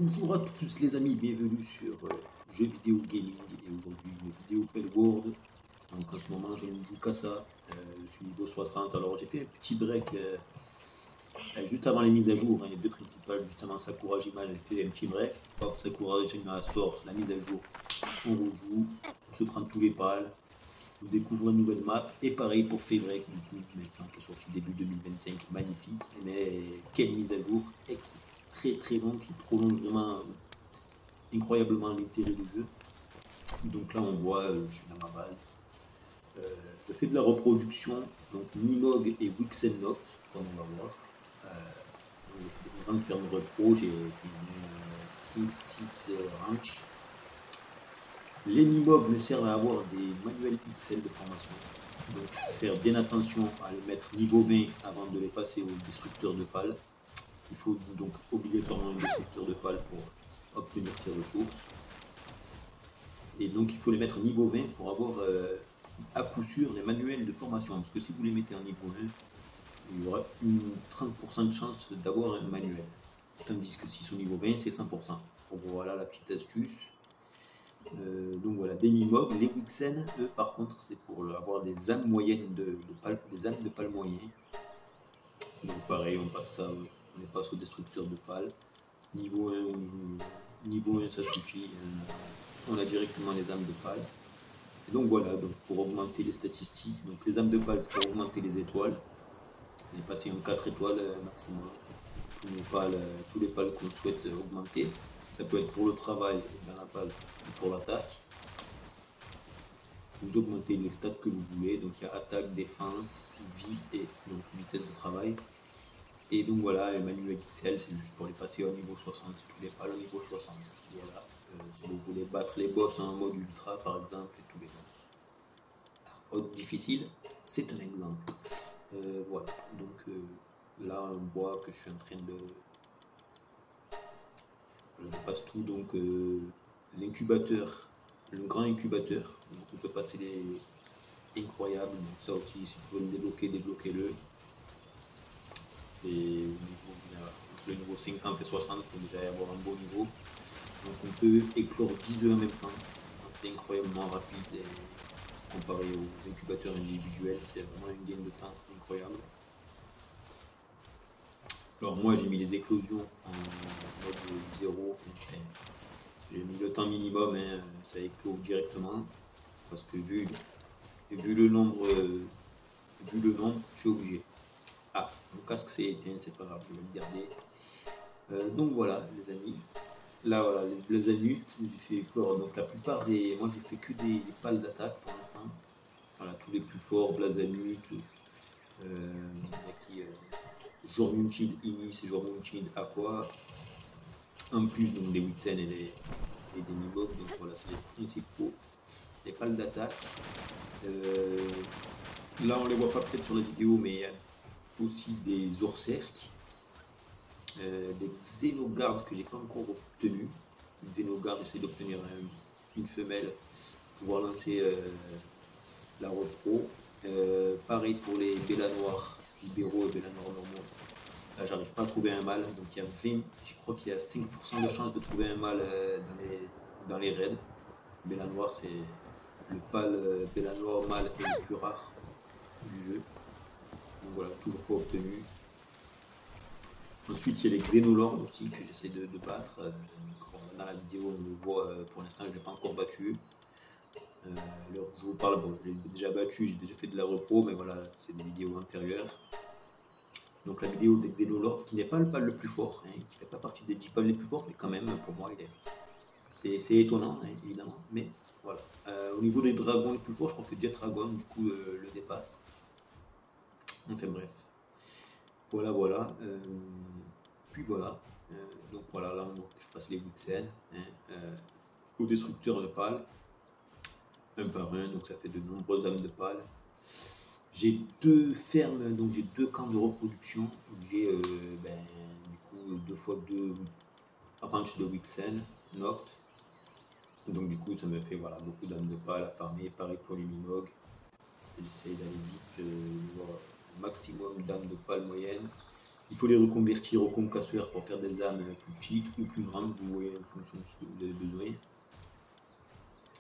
Bonjour à tous les amis, bienvenue sur Jeux vidéo gaming et aujourd'hui une vidéo Pell World. Donc en ce moment je ne joue qu'à ça, je suis niveau 60, alors j'ai fait un petit break juste avant les mises à jour, hein, les deux principales, justement Sakurajima, j'ai fait un petit break, hop Sakurajima sort la mise à jour, on rejoue, on se prend tous les pales, on découvre une nouvelle map et pareil pour Fevrek, du coup maintenant qui est sorti début 2025, magnifique, mais quelle mise à jour, très très longue qui prolonge vraiment incroyablement l'intérêt du jeu. Donc là on voit, je suis dans ma base, je fais de la reproduction, donc Nimog et Wixennock, comme on va voir. Avant de faire une repro, j'ai 5-6 ranch. Les Nimog me servent à avoir des manuels XL de formation. Donc faire bien attention à les mettre niveau 20 avant de les passer au destructeur de pales. Il faut donc obligatoirement un destructeur de pales pour obtenir ces ressources. Et donc il faut les mettre niveau 20 pour avoir à coup sûr les manuels de formation. Parce que si vous les mettez en niveau 1, il y aura une 30% de chance d'avoir un manuel. Tandis que s'ils sont niveau 20, c'est 100%. Donc voilà la petite astuce. Donc voilà, des Nimog, les Wixen, eux par contre c'est pour avoir des âmes moyennes des âmes de pales moyennes. Donc pareil, on passe au destructeur de pales. Niveau 1 ça suffit, on a directement les âmes de pales. Et donc voilà, donc pour augmenter les statistiques, donc les âmes de pales c'est pour augmenter les étoiles. On est passé en 4 étoiles maximum. Tous les pales qu'on souhaite augmenter. Ça peut être pour le travail dans la base ou pour l'attaque. Vous augmentez les stats que vous voulez. Donc il y a attaque, défense, vie et donc vitesse de travail. Et donc voilà, le manuel XL, c'est juste pour les passer au niveau 60, tous les pales au niveau 60. Voilà. Si vous voulez battre les boss en mode ultra par exemple, et tous les boss. Autre difficile, c'est un exemple. Voilà, donc là on voit que je suis en train de... Je passe tout, donc l'incubateur, le grand incubateur, donc on peut passer les incroyables, donc ça aussi si vous pouvez le débloquer, débloquez-le. Et entre le niveau 50 et 60, il faut déjà avoir un beau niveau. Donc on peut éclore 10 œufs en même temps, c'est incroyablement rapide et comparé aux incubateurs individuels, c'est vraiment un gain de temps incroyable. Alors moi j'ai mis les éclosions en mode 0, j'ai mis le temps minimum, hein, ça éclose directement, parce que vu le nombre, je suis obligé. Ah, mon casque s'est éteint, c'est pas grave, je vais le garder. Donc voilà les amis, là voilà, les adultes, j'ai fait éclore, donc la plupart des... Moi j'ai fait que des pales d'attaque pour l'instant. Voilà, tous les plus forts, Blazamut, il y a qui... Jormunchid, Inis et Jormunchid, Aqua, en plus donc des Wixen et des Nimog, donc voilà, c'est les principaux, les pales d'attaque. Là on les voit pas peut-être sur la vidéo, mais il y a aussi des Orcerques, des Xenogardes que j'ai pas encore obtenu. Xenogarde, j'essaie d'obtenir une femelle pour pouvoir lancer la repro. Pareil pour les Bella Noirs libéraux et Bella Noirs normaux. Là, j'arrive pas à trouver un mâle, donc il y a 20, je crois qu'il y a 5% de chance de trouver un mâle dans les raids. Bella Noir, c'est le pâle Bella Noir mâle est le plus rare du jeu. Donc voilà, toujours pas obtenu. Ensuite, il y a les Xénolords aussi que j'essaie de battre. Dans la vidéo, on le voit, pour l'instant, je ne l'ai pas encore battu. Alors, je vous parle, bon, je l'ai déjà battu, j'ai déjà fait de la repro, mais voilà, c'est des vidéos antérieures. Donc la vidéo des Xénolords, qui n'est pas le pal le plus fort, hein, qui fait pas partie des 10 pales les plus forts, mais quand même, pour moi, c'est étonnant, hein, évidemment. Mais voilà. Au niveau des dragons les plus forts, je crois que Jet Dragon, du coup, le dépasse. Enfin bref. Voilà, voilà. Puis voilà. Donc voilà, là, je passe les Wixen hein, au destructeur de pales, un par un, donc ça fait de nombreuses âmes de pales. J'ai deux fermes, donc j'ai deux camps de reproduction. J'ai du coup 2x2 ranch de Wixen, Noct. Donc du coup ça me fait voilà, beaucoup d'âmes de pales à farmer. Pareil pour les Nimog. J'essaie d'aller vite, voir un maximum d'âmes de pales moyennes. Il faut les reconvertir au concasseur pour faire des âmes plus petites ou plus grandes, vous voyez en fonction de ce que vous avez besoin.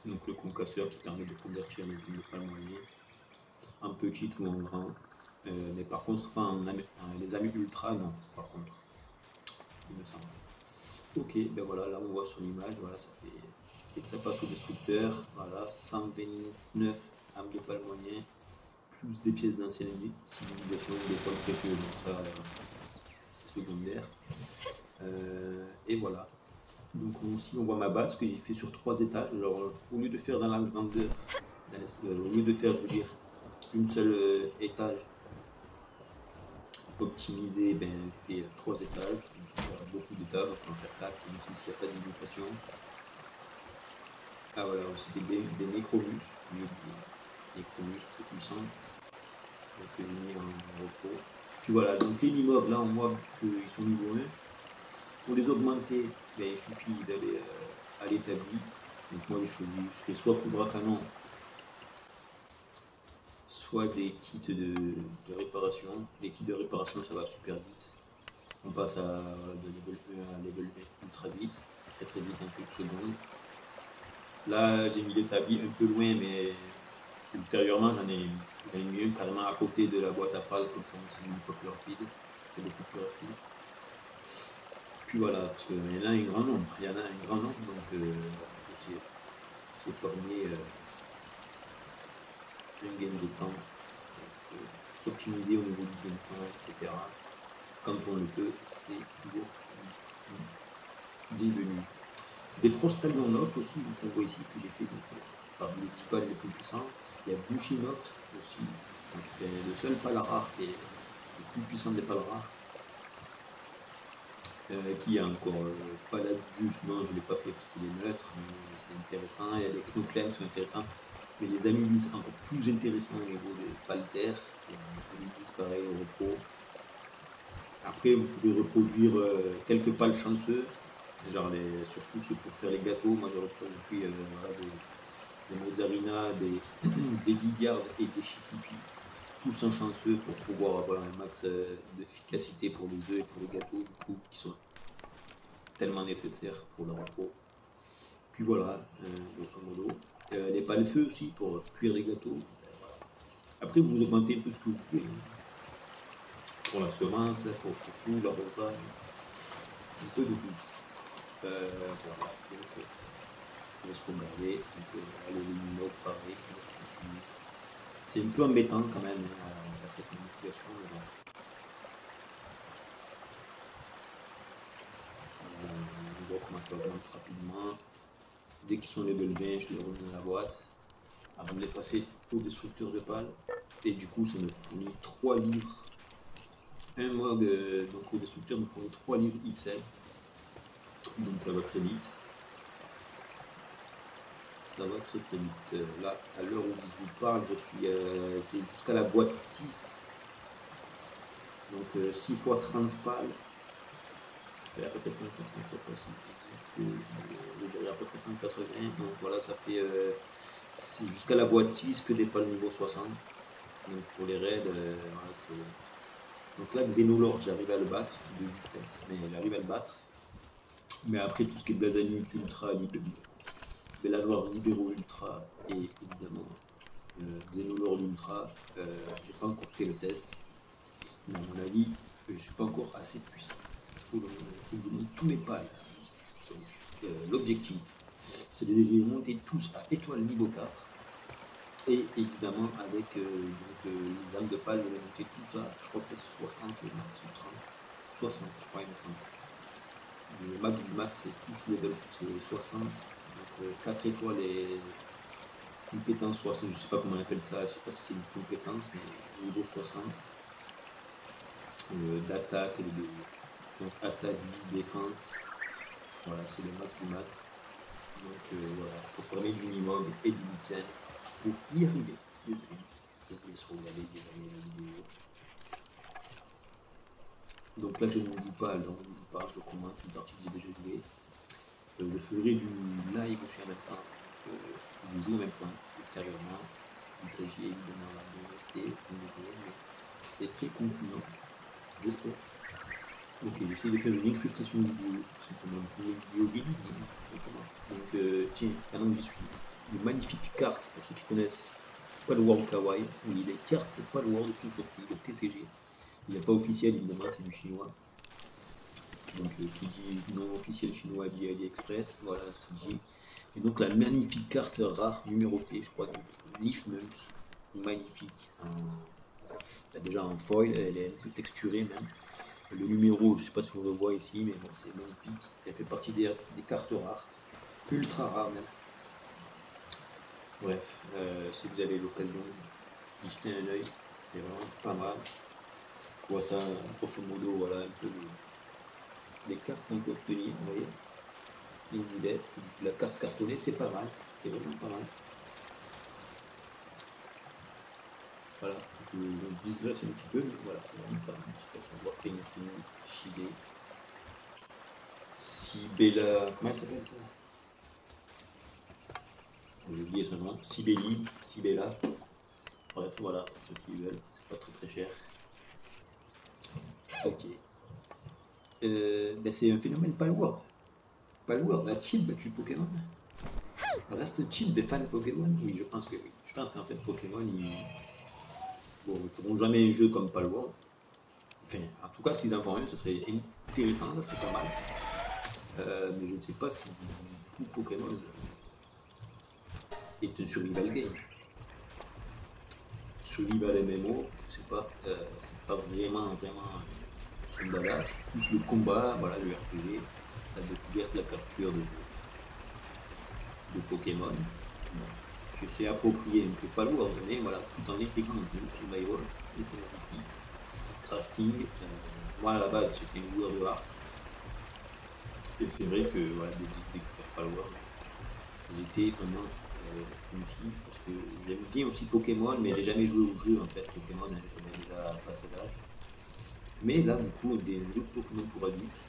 Donc le concasseur qui permet de convertir les âmes de pal moyen en petites ou en grand. Mais par contre, les âmes ultra, non, par contre, il me semble. Ok, ben voilà, là on voit sur l'image, voilà, ça fait. Dès que ça passe au destructeur, voilà, 129 âmes de pal moyen, plus des pièces d'ancienne civilisation, des poils précieux, donc ça, c'est secondaire. Et voilà. Donc ici on voit ma base que j'ai fait sur 3 étages. Alors au lieu de faire dans la grandeur, au lieu de faire, je veux dire, une seule étage optimisé, ben j'ai fait 3 étages. Donc, il y a beaucoup d'étages, on peut en faire 4, même s'il n'y a pas d'imitation. Ah voilà, aussi des nécromus, nécromus très puissants, donc j'ai mis en repos. Puis voilà, donc les immeubles là on voit qu'ils sont niveau 1. Pour les augmenter, ben, il suffit d'aller à l'établi. Donc moi je fais soit poudre à canon, soit des kits de réparation. Les kits de réparation ça va super vite. On passe de level 1 à level ultra vite, très vite en quelques secondes. Là j'ai mis l'établi un peu loin, mais ultérieurement j'en ai mis un carrément à côté de la boîte à pales, comme ça c'est beaucoup plus rapide. C'est beaucoup plus rapide. Puis voilà, parce qu'il y en a un grand nombre, donc c'est permis un gain de temps, s'optimiser au niveau du gain de temps, etc. Quand on le peut, c'est toujours bienvenu. Des Frostal Noct aussi, donc on voit ici que j'ai fait parmi les 10 pales les plus puissants. Il y a Bushy Noct aussi, c'est le seul pal rare qui est le plus puissant des pales rares. Qui a encore Paladus, non je ne l'ai pas fait parce qu'il est neutre, mais c'est intéressant. Il y a les Knocklem qui sont intéressants, mais les Anubis encore plus intéressants au niveau des paltaires. Les Anubis pareil au repos. Après vous pouvez reproduire quelques pales chanceux, genre surtout ceux pour faire les gâteaux. Moi j'ai reproduit voilà, des Mozzarina, des Gigardes et des Chiquipi, tous en chanceux pour pouvoir avoir un max d'efficacité pour les œufs et pour les gâteaux du coup qui sont tellement nécessaires pour le repos. Puis voilà, grosso modo. Les pales feu aussi pour cuire les gâteaux. Voilà. Après vous augmentez un peu ce que vous pouvez. Pour la semence, pour tout, l'arrosage, un peu de tout. Voilà, donc je laisse regarder. Donc les luminos pareil. C'est un peu embêtant quand même cette manipulation. On voit comment ça augmente rapidement. Dès qu'ils sont level 20, je les remets dans la boîte avant de les passer au destructeur de pales. Et du coup, ça me fournit 3 livres. Un mog, donc au destructeur me fournit 3 livres XL. Donc ça va très vite. Ça va très vite. Là, à l'heure où je vous parle, j'ai jusqu'à la boîte 6. Donc 6 fois 30 pales. À peu près 180. Donc voilà, ça fait jusqu'à la boîte 6 que des pales niveau 60. Donc pour les raids, voilà, donc là Xenolor, j'arrive à le battre de justesse, mais j'arrive à le battre. Mais après tout ce qui est Blazanus Ultra, Belanoir Libéraux Ultra et évidemment Xenolor Ultra, j'ai pas encore fait le test. Mais à mon avis, je suis pas encore assez puissant. Il faut que je monte tous mes pales. Donc l'objectif, c'est de les monter tous à étoile niveau 4. Et évidemment avec les âmes de pales, je vais monter tout ça, je crois que c'est 60 le max ou 30. 60 je crois il me semble. Le max du max c'est tout level, c'est 60. Donc 4 étoiles et compétence 60, je sais pas comment on appelle ça, je sais pas si c'est une compétence, mais niveau 60. D'attaque, donc attaque, défense, voilà c'est le max du max. Donc voilà, il faut former du minimum et du week-end pour y arriver, les amis. Je vous laisse regarder des vidéos. Donc là je ne joue pas, donc je ne joue pas, je commente une partie que j'ai déjà joué. Je ferai du live aussi en même temps, je joue en même temps, ultérieurement. Il s'agit évidemment de laisser une vidéo, mais c'est très concluant, j'espère. Ok, j'essaie de faire une incrustation vidéo, c'est comme une vidéo guide, simplement. Donc, tiens, pendant que j'y suis, une magnifique carte, pour ceux qui connaissent Palworld Kawaii, oui, les cartes Palworld sont sorties, le TCG. Il n'est pas officiel, évidemment, c'est du chinois. Donc, qui dit non officiel chinois dit AliExpress, voilà, c'est dit. Et donc, la magnifique carte rare numérotée, je crois, du Leaf Mums, magnifique. Déjà en foil, elle est un peu texturée même. Le numéro, je ne sais pas si on le voit ici, mais bon, c'est magnifique. Elle fait partie des cartes rares, ultra rares même. Bref, si vous avez l'occasion d'y jeter un œil, c'est vraiment pas mal. On voit ça, grosso modo, voilà un peu les cartes qu'on peut obtenir, vous voyez. Les boulettes, c'est de la carte cartonnée, c'est pas mal, c'est vraiment pas mal. Voilà, je digresse un petit peu, mais voilà, c'est vraiment pas mal. Je sais pas si on voit Chile, Sibella, comment elle s'appelle ça? J'ai oublié son nom, Sibeli, Sibella. Bref, voilà, pour ceux qui veulent, c'est pas très cher. Ok. Ben c'est un phénomène Palworld. Palworld a cheat battu Pokémon. Reste cheat des fans Pokémon? Oui, je pense que oui. Je pense qu'en fait Pokémon, bon, ils feront jamais un jeu comme Palworld. Enfin, en tout cas, s'ils en font un, ce serait intéressant, ça serait pas mal. Mais je ne sais pas si du coup Pokémon est un survival game. Survival MMO, je sais pas, c'est pas vraiment son dada, plus le combat, voilà, le RPG, la découverte, la capture de Pokémon. Bon, je sais approprier un peu pas lourd, mais voilà, tout en intégrant un peu le survival, et c'est magnifique. Crafting, moi à la base j'étais un joueur de art, et c'est vrai que voilà, dès que j'ai découvert Palworld, j'étais vraiment une fille, parce que j'aime bien aussi Pokémon, mais j'ai jamais joué au jeu en fait, Pokémon, j'avais déjà passé l'âge. Mais là, du coup, des jeux Pokémon pour adultes,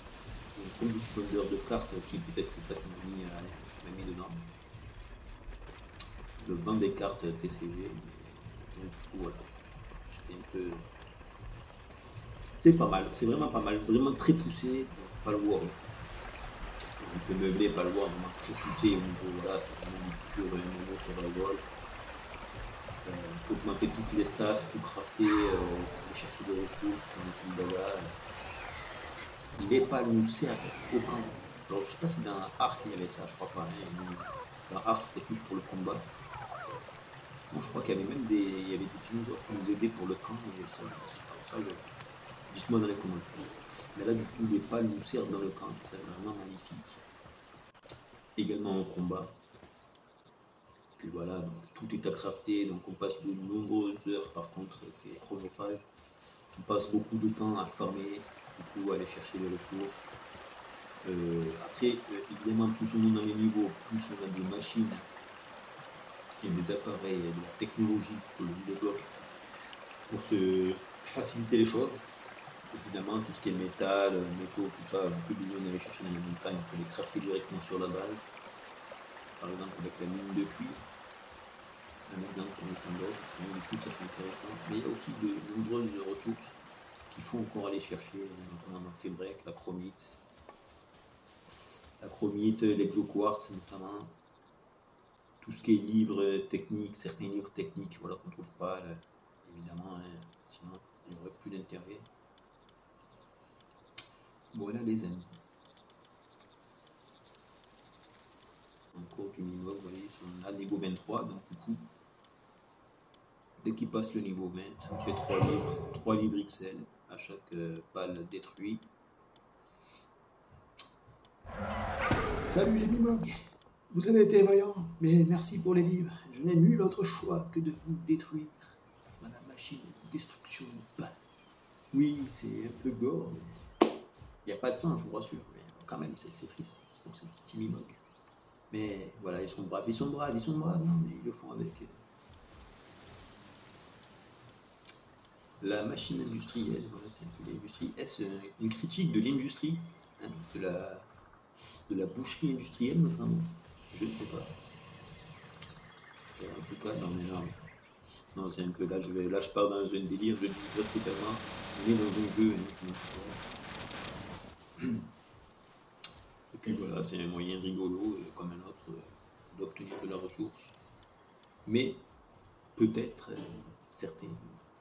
comme du spawner de cartes, qui peut-être c'est ça qui m'a mis dedans. Le vent des cartes TCG, donc du coup, voilà, j'étais un peu. C'est pas mal, c'est vraiment pas mal, vraiment très poussé, Palworld. On peut meubler Palworld, vraiment très poussé au niveau, voilà, c'est vraiment du pur MMO sur la wall. On peut augmenter toutes les stats, tout crafter, aller chercher des ressources, comme des bazar. Il n'est pas annoncé avec aucun. Alors, je sais pas si dans Arc il y avait ça, je crois pas. Hein. Dans Arc c'était plus pour le combat. Bon, je crois qu'il y avait même il y avait des dinosaures qui nous aidaient pour le camp. Et ça, dites-moi dans les commentaires. Mais là, du coup, il n'est pas annoncé dans le camp. C'est vraiment magnifique. Également en combat. Puis voilà, donc tout est à crafter. Donc on passe de nombreuses heures. Par contre, c'est chronophage. On passe beaucoup de temps à farmer. Du coup, aller chercher les ressources. Après, évidemment, plus on est dans les niveaux, plus on a des machines et des appareils et de la technologie que l'on débloque pour se faciliter les choses. Évidemment, tout ce qui est métal, métaux, tout ça, on peut besoin d'aller chercher dans les montagnes, on peut les crafter directement sur la base. Par exemple, avec la mine de cuivre, un exemple pour plein d'autres. La mine de cuivre, ça c'est intéressant. Mais il y a aussi de nombreuses ressources qu'il faut encore aller chercher, notamment dans Fébrec, la chromite, l'exoquartz notamment, tout ce qui est livres techniques, certains livres techniques, voilà, qu'on ne trouve pas, évidemment, hein, sinon il n'y aurait plus d'intérêt. Voilà les amis. Encore du niveau, vous voyez, on a niveau 23, donc du coup, dès qu'il passe le niveau 20, ça fait 3 livres XL à chaque balle détruite. Salut les Mimogs, vous avez été vaillants, mais merci pour les livres. Je n'ai nul autre choix que de vous détruire. La machine de destruction de balles. Oui, c'est un peu gore, mais il n'y a pas de sang, je vous rassure. Mais quand même, c'est triste pour ces petits Mimogs. Mais voilà, ils sont braves, non, mais ils le font avec. La machine industrielle, voilà, c'est un peu l'industrie. Est-ce une critique de l'industrie, hein, de la boucherie industrielle notamment? Je ne sais pas. En tout cas, non, c'est un peu là, je pars dans un délire, je digresse totalement. On est dans un jeu, hein, Et puis voilà, c'est un moyen rigolo, comme un autre, d'obtenir de la ressource. Mais peut-être certains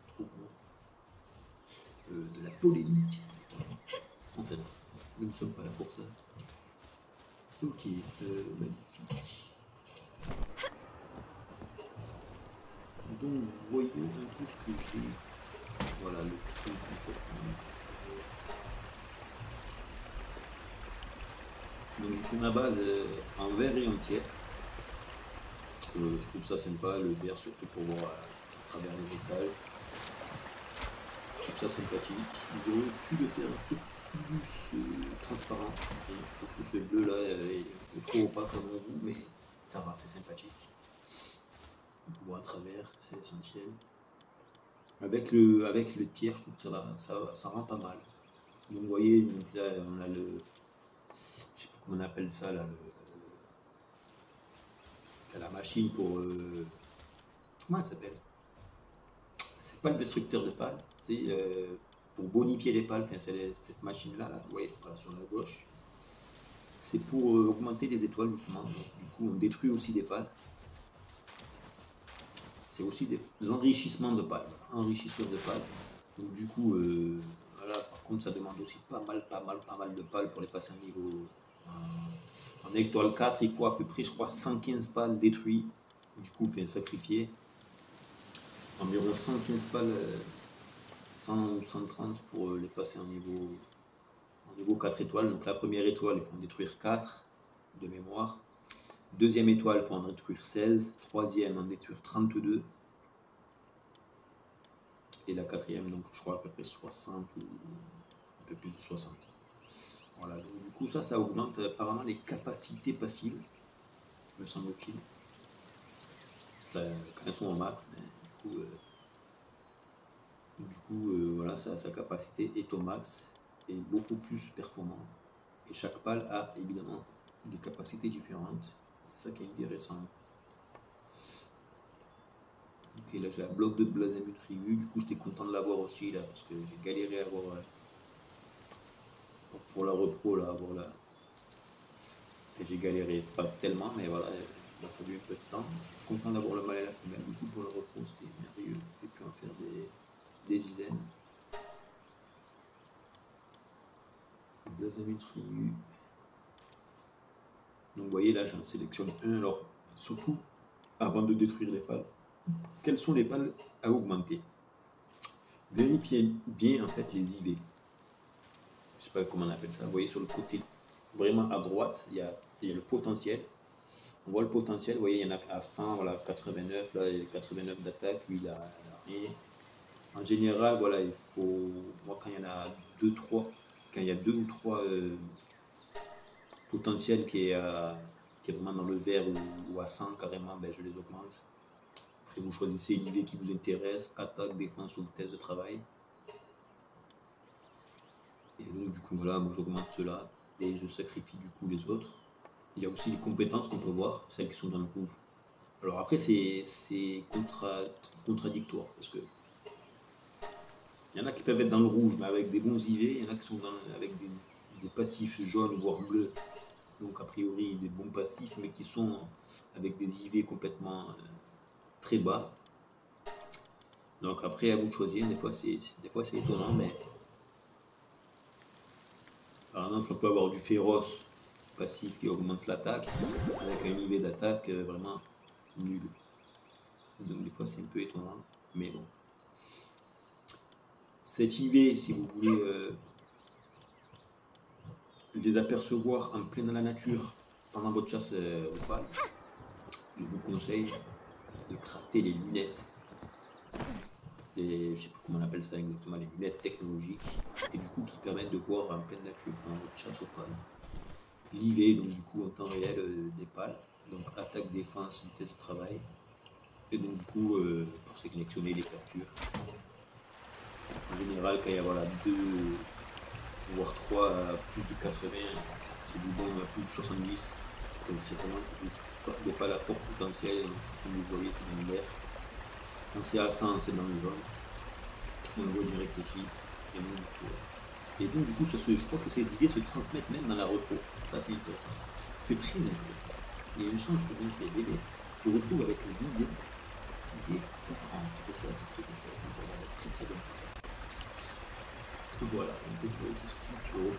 trouveront de la polémique. Enfin, nous ne sommes pas là pour ça. Ok, magnifique. Donc voyons un peu ce que j'ai. Voilà le truc important. Donc j'ai ma base en verre et en pierre. Je trouve ça sympa, le verre surtout pour voir à travers les étals. Je trouve ça sympathique. Ils auraient pu le faire un peu plus transparent. Je trouve que ce bleu là est trop opaque à mon goût, mais ça va, c'est sympathique. On voit à travers, c'est essentiel. Avec le tiers, je trouve que ça rend pas mal. Donc vous voyez, donc là on a le, je sais pas comment on appelle ça là, la machine pour, comment elle s'appelle? C'est pas le destructeur de pales, c'est pour bonifier les pales. Enfin, c'est cette machine là, vous voyez, voilà, sur la gauche. C'est pour augmenter les étoiles justement. Donc, du coup, on détruit aussi des pales. C'est aussi des enrichissements de pales, enrichisseurs de pales. Donc du coup, voilà, par contre, ça demande aussi pas mal de pales pour les passer en niveau. En étoile 4, il faut à peu près, je crois, 115 pales détruites. Du coup, on fait sacrifier. Environ 115 pales, 100 ou 130 pour les passer en niveau 4 étoiles. Donc la première étoile, il faut en détruire 4 de mémoire. Deuxième étoile, il faut en détruire 16. Troisième, en détruire 32. Et la quatrième, donc je crois à peu près 60 ou un peu plus de 60. Voilà, donc du coup ça augmente apparemment les capacités passives, me semble-t-il. Quand elles sont au max, mais du coup voilà, sa capacité est au max et beaucoup plus performant. Et chaque pale a évidemment des capacités différentes. C'est ça qui est intéressant. Ok, là j'ai un bloc de Blazamut Ryu, du coup j'étais content de l'avoir aussi là, parce que j'ai galéré à avoir pour la repro là, avoir là. Et j'ai galéré, pas tellement, mais voilà, il a fallu un peu de temps. Je suis content d'avoir le mal à la femelle, du coup pour la repro c'était merveilleux, j'ai pu en faire des dizaines. Blazamut Ryu. Donc vous voyez là j'en sélectionne un, alors surtout avant de détruire les pales. Quelles sont les pales à augmenter? Vérifiez bien en fait les IV. Je sais pas comment on appelle ça. Vous voyez sur le côté, vraiment à droite, il y a le potentiel. On voit le potentiel, vous voyez, il y en a à 100, voilà, 89, là, il y a 89 d'attaque, lui il a rien. En général, voilà, il faut, moi quand il y en a 2, 3, quand il y a 2 ou 3 potentiels qui est vraiment dans le vert ou à 100 carrément, ben, je les augmente. Après, vous choisissez une IV qui vous intéresse, attaque, défense ou test de travail. Et donc, du coup, voilà, moi j'augmente cela et je sacrifie du coup les autres. Il y a aussi les compétences qu'on peut voir, celles qui sont dans le rouge. Alors après, c'est contradictoire parce que il y en a qui peuvent être dans le rouge, mais avec des bons IV, il y en a qui sont avec des passifs jaunes, voire bleus. Donc a priori des bons passifs, mais qui sont avec des IV complètement très bas. Donc après, à vous de choisir, des fois c'est étonnant, mais par exemple, on peut avoir du féroce passif qui augmente l'attaque, avec un IV d'attaque vraiment nul. Donc des fois c'est un peu étonnant, mais bon. Cet IV, si vous voulez les apercevoir en plein dans la nature pendant votre chasse aux pales, je vous conseille de crafter les lunettes. Je ne sais plus comment on appelle ça exactement, les lunettes technologiques, et du coup qui permettent de voir en pleine nature pendant votre chasse aux pales. L'IV, donc du coup en temps réel des pales, donc attaque, défense, vitesse de travail, et donc du coup pour sélectionner les captures. En général, quand il y a voilà, 2 voire 3 à plus de 80, c'est du bon à plus de 70, c'est vraiment des pales à fort potentiel, comme vous voyez c'est dans le vert. Quand c'est à 100, c'est dans le jaune. On le voit direct aussi. Et donc, Et donc du coup, je crois que ces idées se transmettent même dans la repos. Ça c'est intéressant. C'est très intéressant. Il y a une chance que donc les bébés se retrouvent avec une idée comprendre. Et ça c'est très intéressant pour moi, très très bien. Voilà, un peu pour ces structures. Et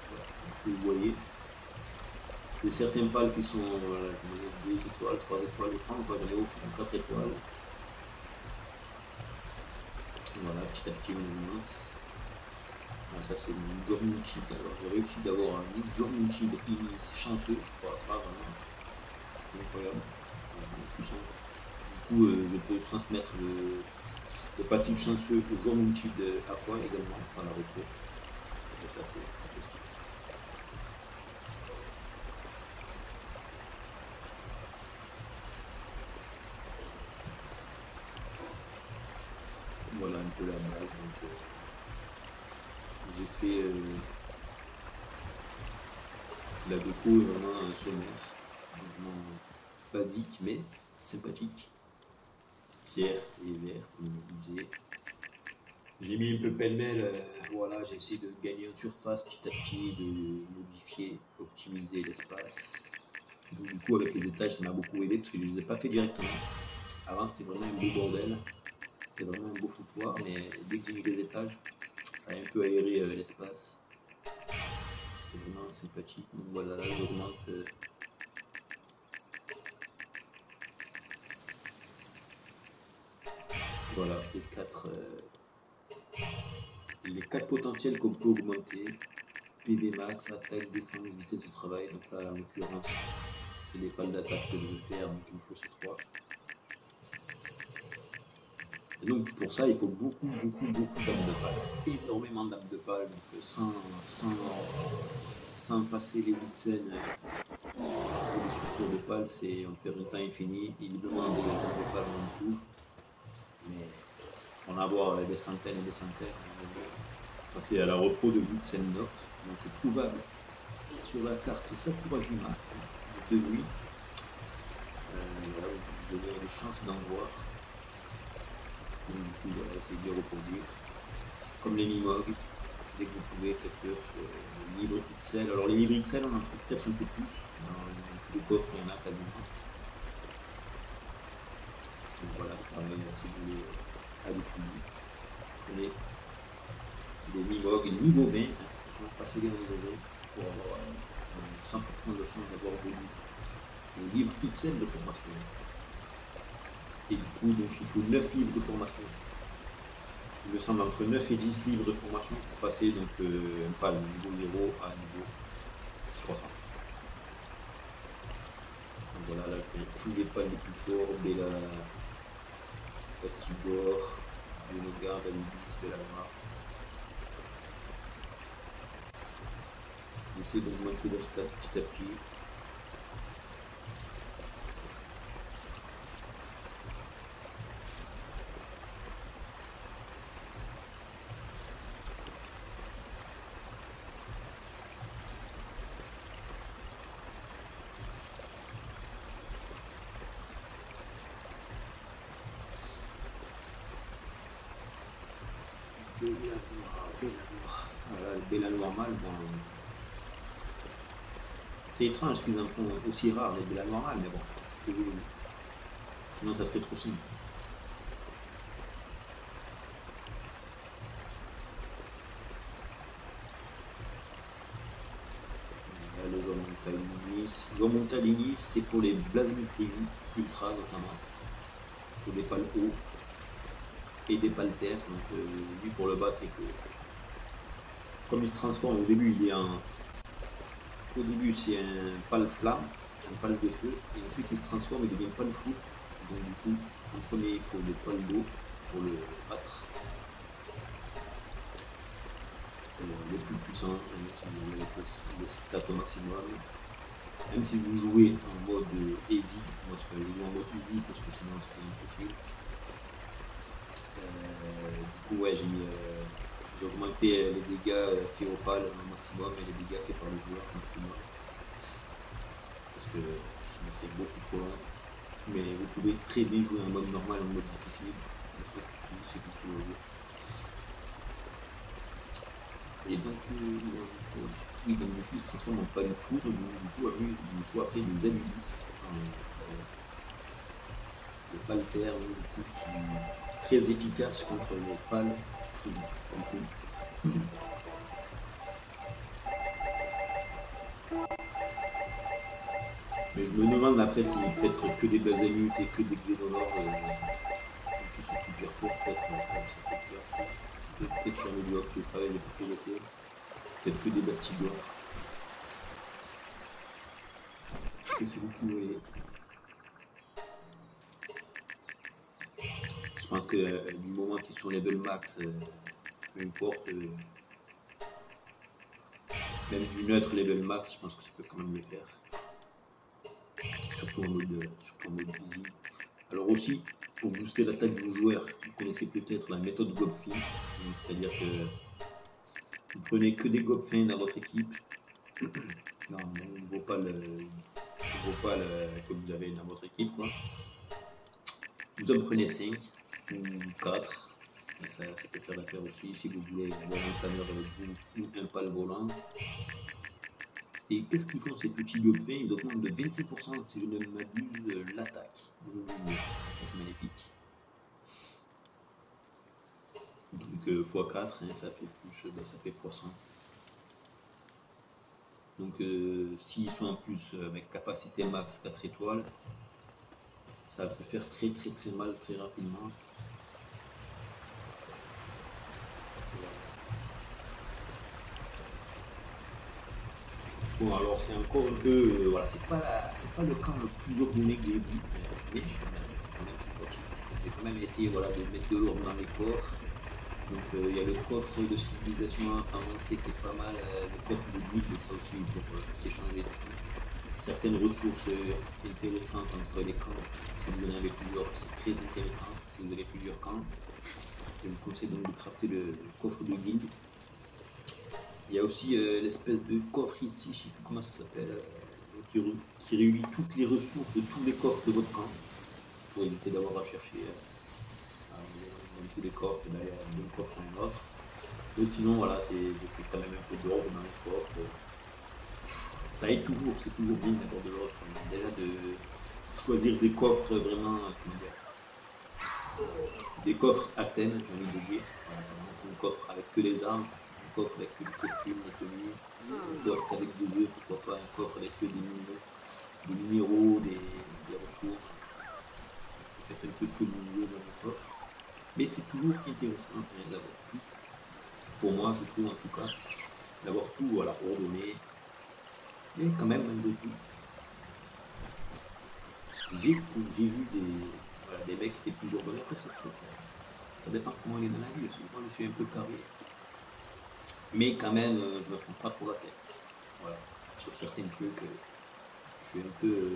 voilà, donc, vous voyez, il y a certains pales qui sont 2 étoiles, 3 étoiles, les francs, j'en ai au qui font 4 étoiles. Voilà, petit à petit on augmente. Ça c'est une Gormunchid. Alors j'ai réussi d'avoir un Gormunchid chanceux, pas vraiment incroyable. Du coup je peux transmettre le passif chanceux au Gormunchid Aqua également dans la repos. Et ça c'est possible. Voilà un peu la base. Donc j'ai fait la déco est vraiment sommaire, vraiment basique mais sympathique. Pierre et vert, comme je disais. J'ai mis un peu pêle-mêle, voilà, j'ai essayé de gagner en surface petit à petit, de modifier, optimiser l'espace. Donc du coup avec les étages ça m'a beaucoup aidé parce que je ne les ai pas fait directement. Avant c'était vraiment un beau bordel, c'était vraiment un beau foutoir, mais dès que j'ai mis les étages, ça a un peu aéré l'espace. C'était vraiment sympathique. Donc voilà, là j'augmente. Voilà, les quatre potentiels qu'on peut augmenter. PV max, attaque, défense, vitesse de travail. Donc là, en l'occurrence, c'est des pales d'attaque que je veux faire, donc il me faut ces 3. Et donc pour ça, il faut beaucoup d'âmes de pales. Énormément d'âmes de pales, donc sans passer les 8 scènes pour les structures de pales, on perd un temps infini. Évidemment, des âmes de pales, on en trouve, mais on en avoir des centaines et des centaines. C'est à la repos de 8 scènes nord, donc trouvable sur la carte Sakurajima de nuit. Voilà, vous avez des chances d'en voir. Donc du coup, voilà, c'est de reproduire. Comme les Mimog, dès que vous pouvez, faites-le sur les livres pixels. Alors les livres pixels, on en trouve peut-être un peu plus. Dans tous les coffres, il y en a quasiment. Donc voilà, pareil, si vous voulez aller plus vite, prenez des Mimog niveau 20, passer les niveau 20 pour avoir 100% de chance d'avoir vos livres pixels de formation. Et du coup, donc, il faut 9 livres de formation. Il me semble entre 9 et 10 livres de formation pour passer donc un pal de niveau 0 à niveau 300. Donc voilà, là je fais tous les pales les plus forts, Bella, Castigor, Bionogarde, Alibis, Bellamar. J'essaie d'augmenter leur stat petit à petit. Voilà, le Bella normal, bon, c'est étrange qu'ils en font aussi rare les Bella normales, mais bon, sinon ça serait trop simple. Le Gomontalinis, c'est pour les Blasmiplégies ultra notamment, pour des pales hauts et des pales terres. Donc lui pour le battre, c'est que comme il se transforme au début, au début c'est un pale flamme, un pale de feu, et ensuite il se transforme et devient pale fou. Donc du coup, en premier il faut des pales d'eau pour le battre. Le plus puissant, le stat au maximum. Même si vous jouez en mode easy, moi je vais jouer en mode easy parce que sinon c'est impossible. Du coup ouais, j'ai augmenté les dégâts faits au pal au maximum et les dégâts faits par le joueur au maximum. Parce que sinon c'est beaucoup trop long. Mais vous pouvez très bien jouer en mode normal, en mode difficile. C'est tout ce que je veux dire. Et oui, donc du coup, il se transforme en pâle foudre, donc du coup, après des abilis, le palter, du coup, qui est très efficace contre les pales foudres. Mais je me demande après si peut-être que des basamutes et que des xénolores qui sont super forts, peut-être sur le bloc de travail de PPC, peut-être que des bastigors. Est-ce que c'est vous qui voyez? Je pense que du moment qu'ils sont level max, peu importe, même du neutre level max, je pense que ça peut quand même le faire. Surtout en mode easy. Alors aussi, pour booster l'attaque du joueur, vous connaissez peut-être la méthode Gobfin, c'est-à-dire que vous prenez que des Gobfins dans votre équipe. Non, il ne vaut pas le que vous avez dans votre équipe, quoi. Vous en prenez 5 ou 4. Ça peut faire l'affaire aussi si vous voulez avoir un planeur avec vous ou un pal volant. Et qu'est-ce qu'ils font ces petits Gobfins? Ils augmentent de 25% si je ne m'abuse l'attaque. C'est magnifique. Donc x4, hein, ça fait plus, ça fait x100. Donc s'ils sont en plus avec capacité max 4 étoiles, ça peut faire très mal très rapidement. Bon, alors c'est encore un peu, voilà, c'est pas le camp le plus ordonné que j'ai vu, mais j'ai quand même essayé, voilà, de mettre de l'ordre dans les coffres. Donc il y a le coffre de civilisation avancée qui est pas mal, le coffre de guide, ça aussi pour s'échanger certaines ressources intéressantes entre les camps. Si vous en avez plusieurs, c'est très intéressant. Si vous avez plusieurs camps, je vous conseille donc de crafter le coffre de guide. Il y a aussi l'espèce de coffre ici, je ne sais plus comment ça s'appelle, qui réunit toutes les ressources de tous les coffres de votre camp, pour éviter d'avoir à chercher dans tous les coffres, d'aller d'un coffre à un autre. Mais sinon, voilà, c'est quand même un peu d'ordre dans les coffres. Ça aide toujours, c'est toujours bien d'avoir de l'ordre. Déjà de choisir des coffres vraiment, comment dire, des coffres Athènes, j'ai envie de dire. Voilà, un coffre avec que les armes. Un coffre avec des costumes, des tenues, un coffre avec des œufs, pourquoi pas un coffre avec des minéraux, des ressources. Faites un peu ce que vous voulez dans le coffre. Mais c'est toujours intéressant d'avoir tout. Pour moi, je trouve en tout cas, d'avoir tout voilà, ordonné. Et quand même un peu tout. J'ai vu des mecs qui étaient plus ordonnés. Après, ça dépend comment il est dans la vie. Moi, je suis un peu carré. Mais quand même, je ne me prends pas trop la tête. Voilà. Sur certains trucs, je suis un peu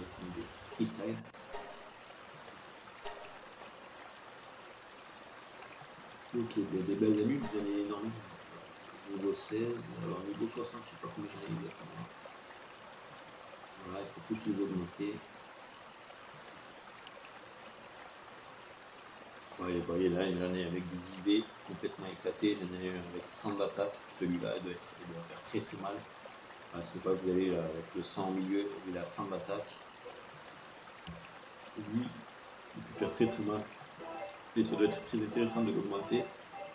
freestyle. Ok, des belles amies, j'en ai énormément. Niveau 16, alors niveau 60, je ne sais pas combien j'en ai exactement. Voilà, il faut tous les augmenter. Ouais, vous voyez là, j'en ai avec des IV complètement éclatés, j'en ai un avec 100 d'attaque, celui-là il doit faire très mal. Ah, c'est pas, vous avez là, avec le 100 au milieu, il a 100 d'attaque. Lui, il peut faire très mal. Et ça doit être très intéressant de l'augmenter.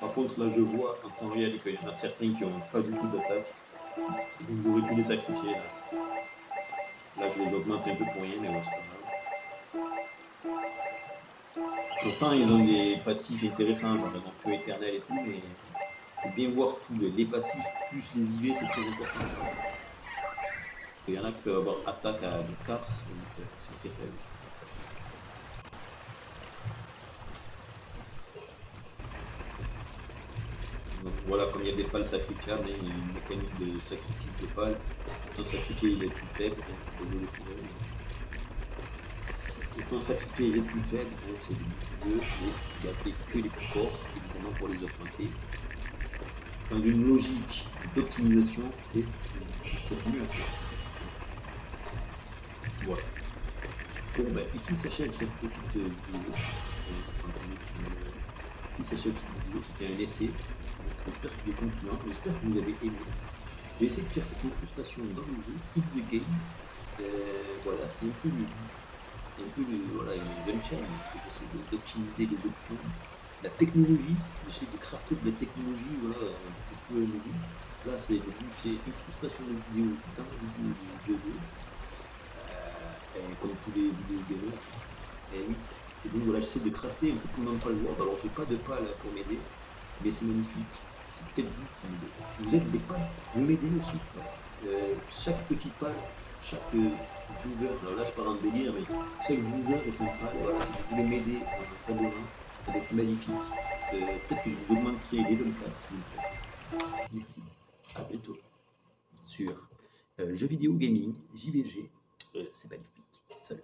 Par contre, là je vois en temps réel qu'il y en a certains qui n'ont pas du tout d'attaque. Donc j'aurais dû les sacrifier là. Là je les augmente un peu pour rien, mais bon, c'est pas grave. Pourtant, ils ont des passifs intéressants, genre le feu éternel et tout, mais il faut bien voir tous les passifs plus les IV, c'est très important. Il y en a qui peuvent avoir attaque à 4, donc c'est très faible. Donc voilà, comme il y a des pales sacrifiables, il y a une mécanique de sacrifice de pales. Autant sacrifier, il est plus faible, autant sacrifier, il est plus faible, c'est du jeu, et garder que les plus forts, évidemment pour les augmenter. Dans une logique d'optimisation, c'est ce qui est mieux à faire. Voilà. Bon, ben, ici s'achève cette petite vidéo. Si cette vidéo, c'était un essai. Donc j'espère qu'il est concluant, j'espère que vous avez aimé. Je vais essayer de faire cette incrustation dans le jeu, in the game. Voilà, c'est un peu voilà, une venture, j'essaie d'optimiser les options. La technologie, j'essaie de crafter de la technologie, voilà, un peu le but. Là, c'est le but, c'est incrustation de vidéo dans la vidéo du jeu, comme tous les vidéos gamers. Et oui. Et donc voilà, j'essaie de crafter un peu comme dans Palworld. Alors j'ai pas de pales pour m'aider, mais c'est magnifique. C'est peut-être vous qui m'aidez. Vous êtes des pales, vous m'aidez aussi. Voilà. Chaque petite pale, chaque viewer, alors là je pars en délire, mais chaque viewer est une pale. Voilà, si vous voulez m'aider en s'abonnant, c'est magnifique. Peut-être que je vous augmenterai les Levelcast si vous le faites. Merci. À bientôt sur Jeux vidéo gaming, JVG. C'est magnifique. Salut.